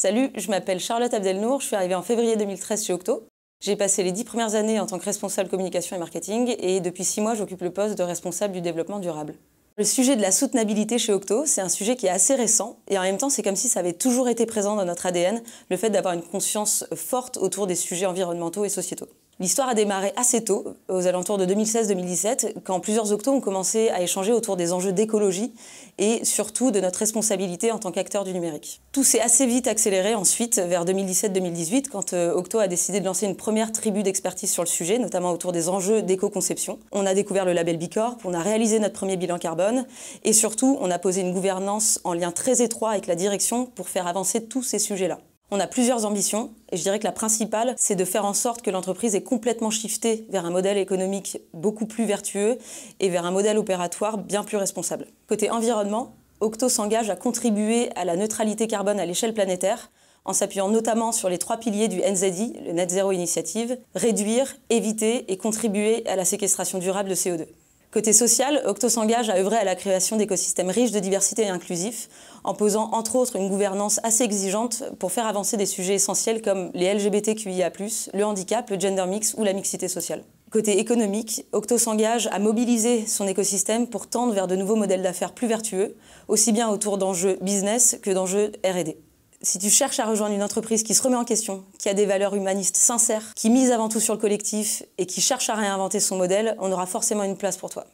Salut, je m'appelle Charlotte Abdelnour, je suis arrivée en février 2013 chez Octo. J'ai passé les 10 premières années en tant que responsable communication et marketing et depuis 6 mois, j'occupe le poste de responsable du développement durable. Le sujet de la soutenabilité chez Octo, c'est un sujet qui est assez récent et en même temps, c'est comme si ça avait toujours été présent dans notre ADN, le fait d'avoir une conscience forte autour des sujets environnementaux et sociétaux. L'histoire a démarré assez tôt, aux alentours de 2016-2017, quand plusieurs Octos ont commencé à échanger autour des enjeux d'écologie et surtout de notre responsabilité en tant qu'acteur du numérique. Tout s'est assez vite accéléré ensuite, vers 2017-2018, quand Octo a décidé de lancer une première tribu d'expertise sur le sujet, notamment autour des enjeux d'éco-conception. On a découvert le label Bicorp, on a réalisé notre premier bilan carbone et surtout, on a posé une gouvernance en lien très étroit avec la direction pour faire avancer tous ces sujets-là. On a plusieurs ambitions et je dirais que la principale, c'est de faire en sorte que l'entreprise ait complètement shifté vers un modèle économique beaucoup plus vertueux et vers un modèle opératoire bien plus responsable. Côté environnement, Octo s'engage à contribuer à la neutralité carbone à l'échelle planétaire en s'appuyant notamment sur les 3 piliers du NZI, le Net Zero Initiative, réduire, éviter et contribuer à la séquestration durable de CO2. Côté social, Octo s'engage à œuvrer à la création d'écosystèmes riches de diversité et inclusifs, en posant entre autres une gouvernance assez exigeante pour faire avancer des sujets essentiels comme les LGBTQIA+, le handicap, le gender mix ou la mixité sociale. Côté économique, Octo s'engage à mobiliser son écosystème pour tendre vers de nouveaux modèles d'affaires plus vertueux, aussi bien autour d'enjeux business que d'enjeux R&D. Si tu cherches à rejoindre une entreprise qui se remet en question, qui a des valeurs humanistes sincères, qui mise avant tout sur le collectif et qui cherche à réinventer son modèle, on aura forcément une place pour toi.